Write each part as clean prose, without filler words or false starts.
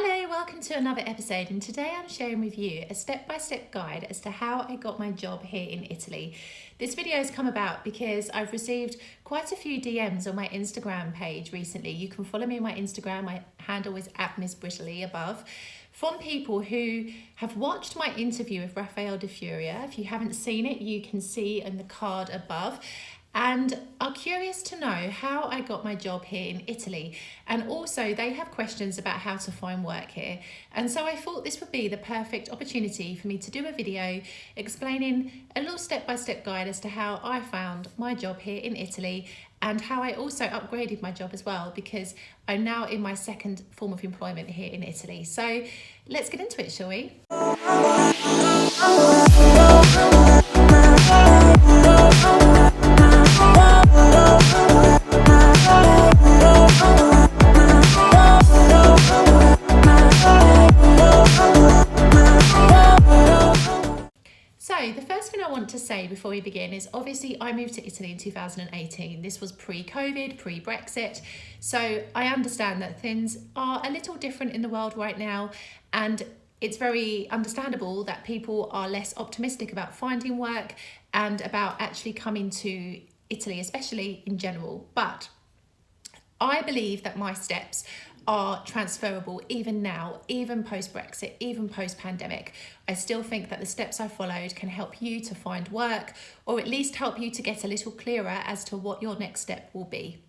Hello, welcome to another episode, and today I'm sharing with you a step-by-step guide as to how I got my job here in Italy. This video has come about because I've received quite a few DMs on my Instagram page recently. You can follow me on my Instagram, my handle is @MissBrittany above, from people who have watched my interview with Raffaele Di Furia. If you haven't seen it, you can see in the card above, and are curious to know how I got my job here in Italy. And also they have questions about how to find work here. And so I thought this would be the perfect opportunity for me to do a video explaining a little step-by-step guide as to how I found my job here in Italy, and how I also upgraded my job as well, because I'm now in my second form of employment here in Italy. So let's get into it, shall we? So the first thing I want to say before we begin is obviously I moved to Italy in 2018. This was pre-COVID, pre-Brexit. So I understand that things are a little different in the world right now, and it's very understandable that people are less optimistic about finding work and about actually coming to Italy, especially in general. But I believe that my steps are transferable even now, even post-Brexit, even post-pandemic. I still think that the steps I followed can help you to find work, or at least help you to get a little clearer as to what your next step will be.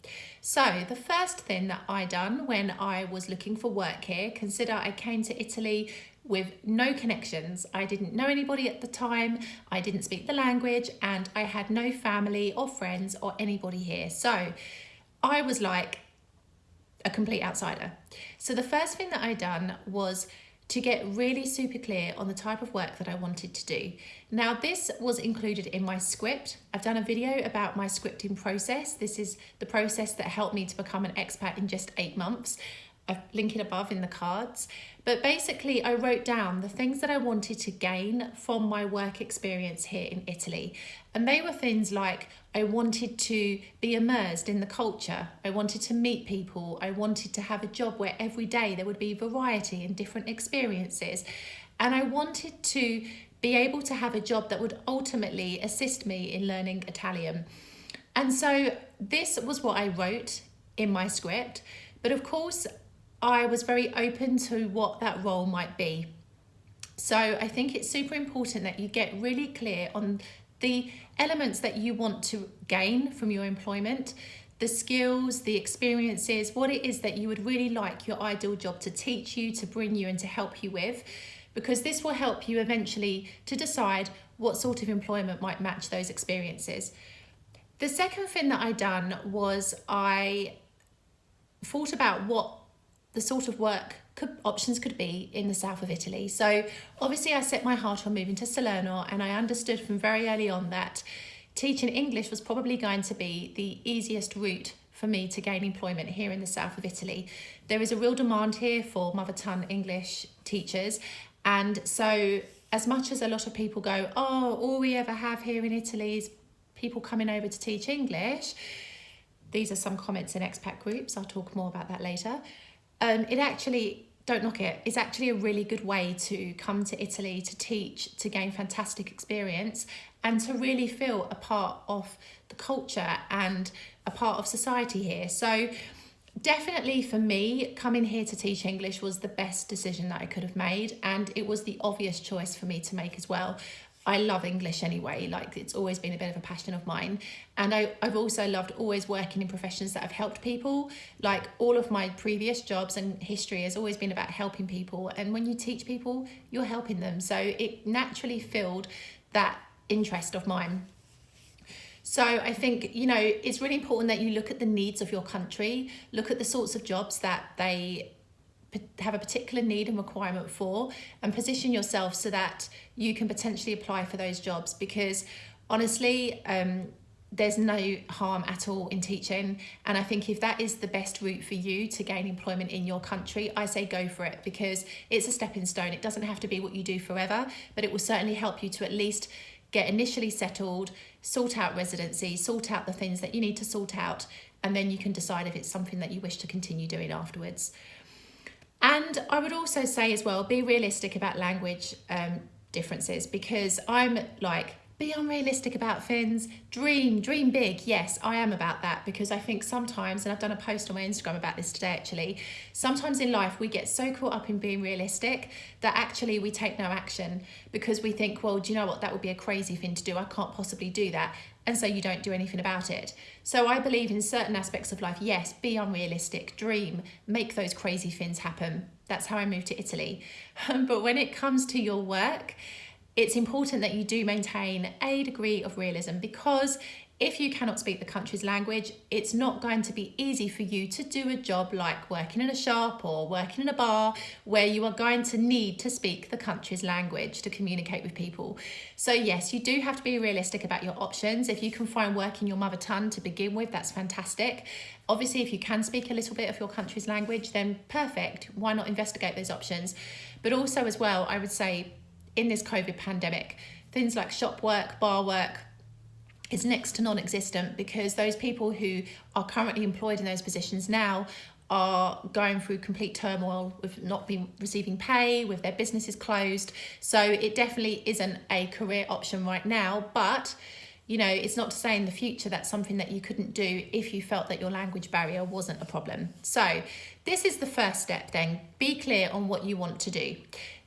So the first thing that I done when I was looking for work here, consider I came to Italy with no connections. I didn't know anybody at the time, I didn't speak the language, and I had no family or friends or anybody here. So I was like a complete outsider. So the first thing that I done was to get really super clear on the type of work that I wanted to do. Now this was included in my script. I've done a video about my scripting process. This is the process that helped me to become an expat in just 8 months. I'll link it above in the cards. But basically I wrote down the things that I wanted to gain from my work experience here in Italy. And they were things like, I wanted to be immersed in the culture. I wanted to meet people. I wanted to have a job where every day there would be variety and different experiences. And I wanted to be able to have a job that would ultimately assist me in learning Italian. And so this was what I wrote in my script. But of course, I was very open to what that role might be. So I think it's super important that you get really clear on the elements that you want to gain from your employment, the skills, the experiences, what it is that you would really like your ideal job to teach you, to bring you and to help you with, because this will help you eventually to decide what sort of employment might match those experiences. The second thing that I done was I thought about what the sort of work options could be in the south of Italy. So obviously I set my heart on moving to Salerno, and I understood from very early on that teaching English was probably going to be the easiest route for me to gain employment here in the south of Italy. There is a real demand here for mother tongue English teachers, and so as much as a lot of people go, oh, all we ever have here in Italy is people coming over to teach English, these are some comments in expat groups, I'll talk more about that later. It actually, don't knock it, it's actually a really good way to come to Italy to teach, to gain fantastic experience, and to really feel a part of the culture and a part of society here. So definitely for me, coming here to teach English was the best decision that I could have made, and it was the obvious choice for me to make as well. I love English anyway, like it's always been a bit of a passion of mine. And I've also loved always working in professions that have helped people. Like all of my previous jobs and history has always been about helping people. And when you teach people, you're helping them. So it naturally filled that interest of mine. So I think, you know, it's really important that you look at the needs of your country, look at the sorts of jobs that they have a particular need and requirement for, and position yourself so that you can potentially apply for those jobs, because honestly there's no harm at all in teaching, and I think if that is the best route for you to gain employment in your country, I say go for it, because it's a stepping stone. It doesn't have to be what you do forever, but it will certainly help you to at least get initially settled, sort out residency, sort out the things that you need to sort out, and then you can decide if it's something that you wish to continue doing afterwards. And I would also say as well, be realistic about language differences, because I'm like, be unrealistic about things, dream big. Yes, I am about that, because I think sometimes, and I've done a post on my Instagram about this today actually, sometimes in life we get so caught up in being realistic that actually we take no action, because we think, well, do you know what, that would be a crazy thing to do, I can't possibly do that, and so you don't do anything about it. So I believe in certain aspects of life, yes, be unrealistic, dream, make those crazy things happen. That's how I moved to Italy. But when it comes to your work, it's important that you do maintain a degree of realism, because if you cannot speak the country's language, it's not going to be easy for you to do a job like working in a shop or working in a bar, where you are going to need to speak the country's language to communicate with people. So yes, you do have to be realistic about your options. If you can find work in your mother tongue to begin with, that's fantastic. Obviously, if you can speak a little bit of your country's language, then perfect. Why not investigate those options? But also as well, I would say, in this COVID pandemic, things like shop work, bar work is next to non-existent, because those people who are currently employed in those positions now are going through complete turmoil with not being receiving pay, with their businesses closed. So it definitely isn't a career option right now, but you know, it's not to say in the future that's something that you couldn't do if you felt that your language barrier wasn't a problem. So this is the first step then. Be clear on what you want to do.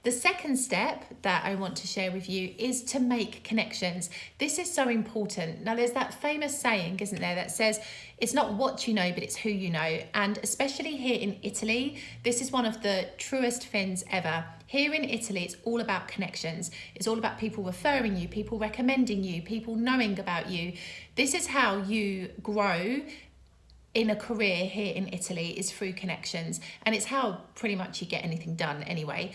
The second step that I want to share with you is to make connections. This is so important. Now, there's that famous saying, isn't there, that says it's not what you know, but it's who you know. And especially here in Italy, this is one of the truest things ever. Here in Italy, it's all about connections. It's all about people referring you, people recommending you, people knowing about you. This is how you grow in a career here in Italy, is through connections. And it's how pretty much you get anything done anyway.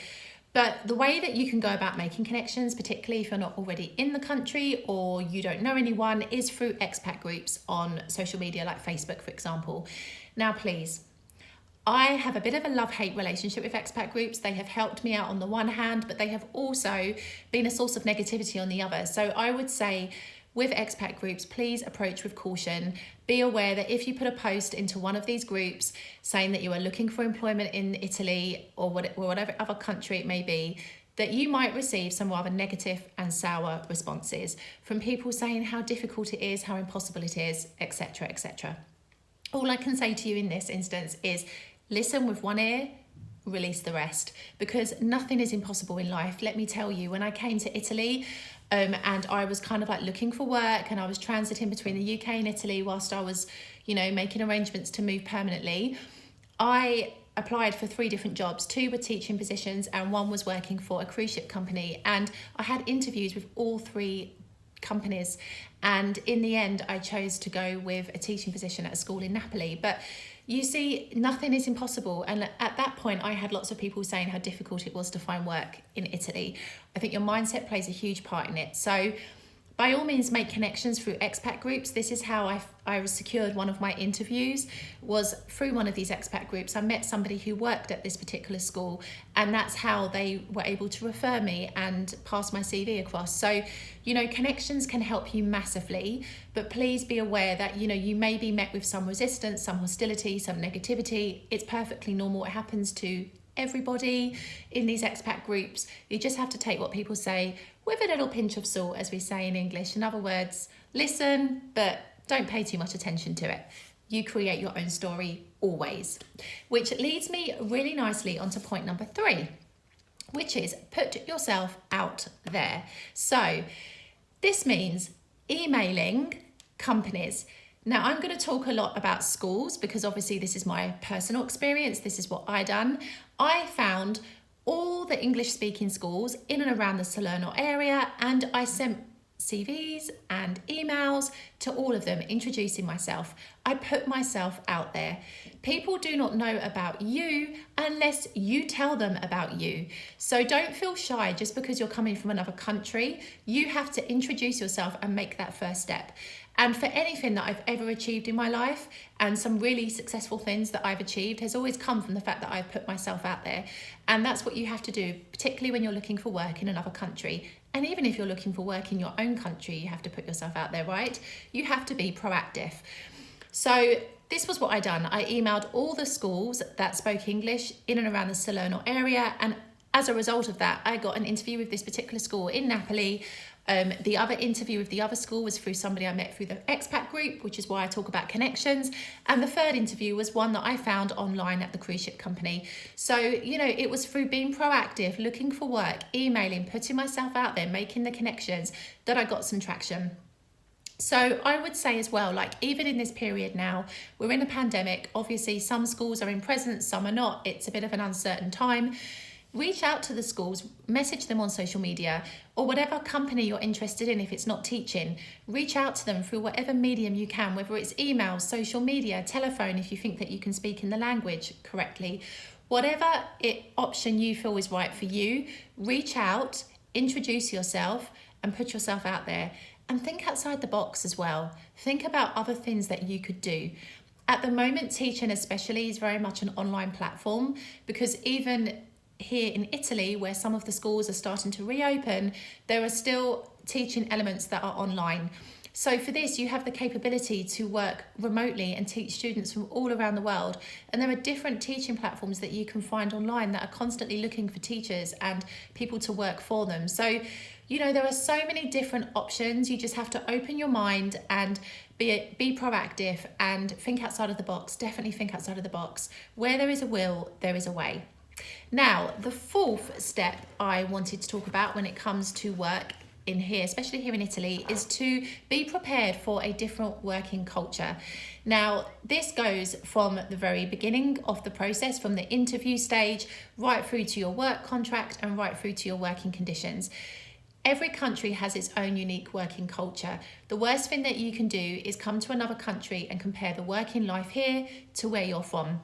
But the way that you can go about making connections, particularly if you're not already in the country or you don't know anyone, is through expat groups on social media like Facebook, for example. Now, please, I have a bit of a love-hate relationship with expat groups. They have helped me out on the one hand, but they have also been a source of negativity on the other. So I would say, with expat groups, please approach with caution. Be aware that if you put a post into one of these groups saying that you are looking for employment in Italy or whatever other country it may be, that you might receive some rather negative and sour responses from people saying how difficult it is, how impossible it is, etc., etc. All I can say to you in this instance is listen with one ear, release the rest, because nothing is impossible in life. Let me tell you, when I came to Italy, and I was kind of like looking for work, and I was transiting between the UK and Italy whilst I was, you know, making arrangements to move permanently. I applied for 3 different jobs. 2 were teaching positions and 1 was working for a cruise ship company. And I had interviews with all 3 companies. And in the end, I chose to go with a teaching position at a school in Napoli. But you see, nothing is impossible. And at that point, I had lots of people saying how difficult it was to find work in Italy. I think your mindset plays a huge part in it. So by all means, make connections through expat groups. This is how I secured one of my interviews, was through one of these expat groups. I met somebody who worked at this particular school, and that's how they were able to refer me and pass my CV across. So, you know, connections can help you massively, but please be aware that, you know, you may be met with some resistance, some hostility, some negativity. It's perfectly normal. It happens to everybody in these expat groups. You just have to take what people say with a little pinch of salt, as we say in English. In other words, listen, but don't pay too much attention to it. You create your own story always. Which leads me really nicely onto point number 3, which is put yourself out there. So this means emailing companies. Now, I'm going to talk a lot about schools because obviously this is my personal experience. This is what I done. I found all the English speaking schools in and around the Salerno area, and I sent CVs and emails to all of them introducing myself. I put myself out there. People do not know about you unless you tell them about you. So don't feel shy just because you're coming from another country. You have to introduce yourself and make that first step. And for anything that I've ever achieved in my life, and some really successful things that I've achieved, has always come from the fact that I've put myself out there. And that's what you have to do, particularly when you're looking for work in another country. And even if you're looking for work in your own country, you have to put yourself out there, right? You have to be proactive. So this was what I done. I emailed all the schools that spoke English in and around the Salerno area, and as a result of that, I got an interview with this particular school in Napoli. The other interview with the other school was through somebody I met through the expat group, which is why I talk about connections. And the third interview was one that I found online at the cruise ship company. So, you know, it was through being proactive, looking for work, emailing, putting myself out there, making the connections, that I got some traction. So I would say as well, like even in this period now, we're in a pandemic. Obviously, some schools are in presence, some are not. It's a bit of an uncertain time. Reach out to the schools, message them on social media, or whatever company you're interested in. If it's not teaching, reach out to them through whatever medium you can, whether it's email, social media, telephone, if you think that you can speak in the language correctly. Whatever option you feel is right for you, reach out, introduce yourself, and put yourself out there. And think outside the box as well. Think about other things that you could do. At the moment, teaching especially is very much an online platform, because even here in Italy, where some of the schools are starting to reopen, there are still teaching elements that are online. So for this, you have the capability to work remotely and teach students from all around the world. And there are different teaching platforms that you can find online that are constantly looking for teachers and people to work for them. So, you know, there are so many different options. You just have to open your mind and be proactive and think outside of the box. Definitely think outside of the box. Where there is a will, there is a way. Now, the fourth step I wanted to talk about when it comes to work in here, especially here in Italy, is to be prepared for a different working culture. Now, this goes from the very beginning of the process, from the interview stage, right through to your work contract and right through to your working conditions. Every country has its own unique working culture. The worst thing that you can do is come to another country and compare the working life here to where you're from.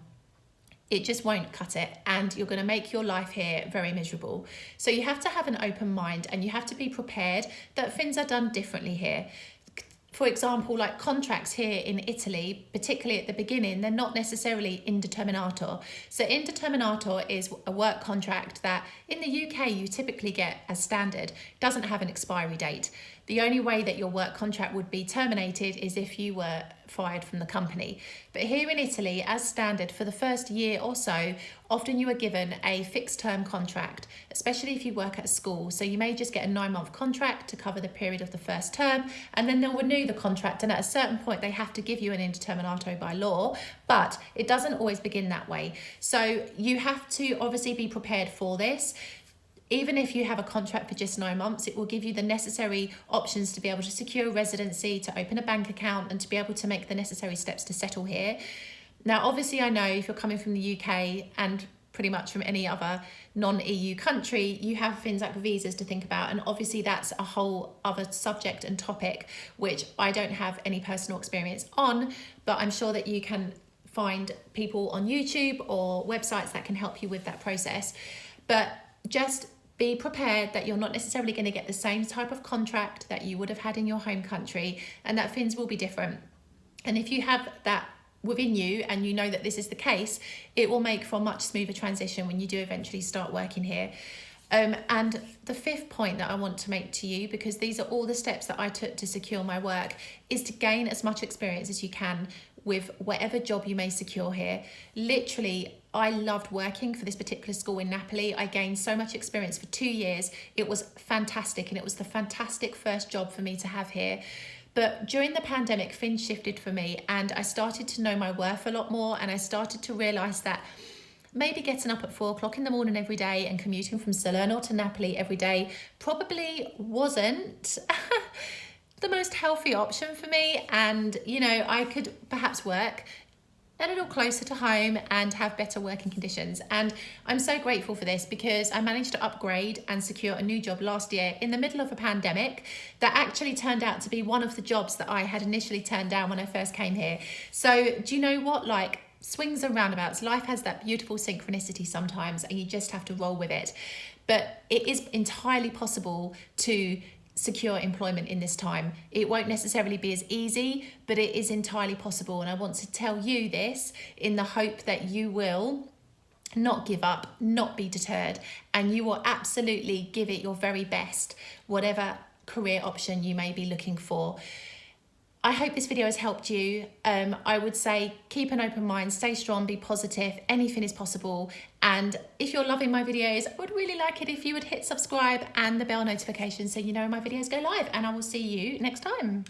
It just won't cut it, and you're going to make your life here very miserable. So you have to have an open mind, and you have to be prepared that things are done differently here. For example, like contracts here in Italy, particularly at the beginning, they're not necessarily indeterminato. So indeterminato is a work contract that in the UK you typically get as standard, doesn't have an expiry date. The only way that your work contract would be terminated is if you were fired from the company. But here in Italy, as standard, for the first year or so, often you are given a fixed term contract, especially if you work at a school. So you may just get a 9-month contract to cover the period of the first term, and then they'll renew the contract. And at a certain point, they have to give you an indeterminato by law, but it doesn't always begin that way. So you have to obviously be prepared for this. Even if you have a contract for just 9 months, it will give you the necessary options to be able to secure residency, to open a bank account, and to be able to make the necessary steps to settle here. Now, obviously, I know if you're coming from the UK and pretty much from any other non-EU country, you have things like visas to think about. And obviously, that's a whole other subject and topic, which I don't have any personal experience on, but I'm sure that you can find people on YouTube or websites that can help you with that process. But just be prepared that you're not necessarily going to get the same type of contract that you would have had in your home country, and that things will be different. And if you have that within you and you know that this is the case, it will make for a much smoother transition when you do eventually start working here. And the fifth point that I want to make to you, because these are all the steps that I took to secure my work, is to gain as much experience as you can with whatever job you may secure here. Literally, I loved working for this particular school in Napoli. I gained so much experience for 2 years. It was fantastic, and it was the fantastic first job for me to have here. But during the pandemic, things shifted for me, and I started to know my worth a lot more, and I started to realise that maybe getting up at 4 o'clock in the morning every day and commuting from Salerno to Napoli every day probably wasn't the most healthy option for me. And, you know, I could perhaps work a little closer to home and have better working conditions. And I'm so grateful for this, because I managed to upgrade and secure a new job last year in the middle of a pandemic that actually turned out to be one of the jobs that I had initially turned down when I first came here. So do you know what? Like, swings and roundabouts. Life has that beautiful synchronicity sometimes, and you just have to roll with it. But it is entirely possible to secure employment in this time. It won't necessarily be as easy, but it is entirely possible. And I want to tell you this in the hope that you will not give up, not be deterred, and you will absolutely give it your very best, whatever career option you may be looking for. I hope this video has helped you. I would say keep an open mind, stay strong, be positive, anything is possible. And if you're loving my videos, I would really like it if you would hit subscribe and the bell notification so you know when my videos go live, and I will see you next time.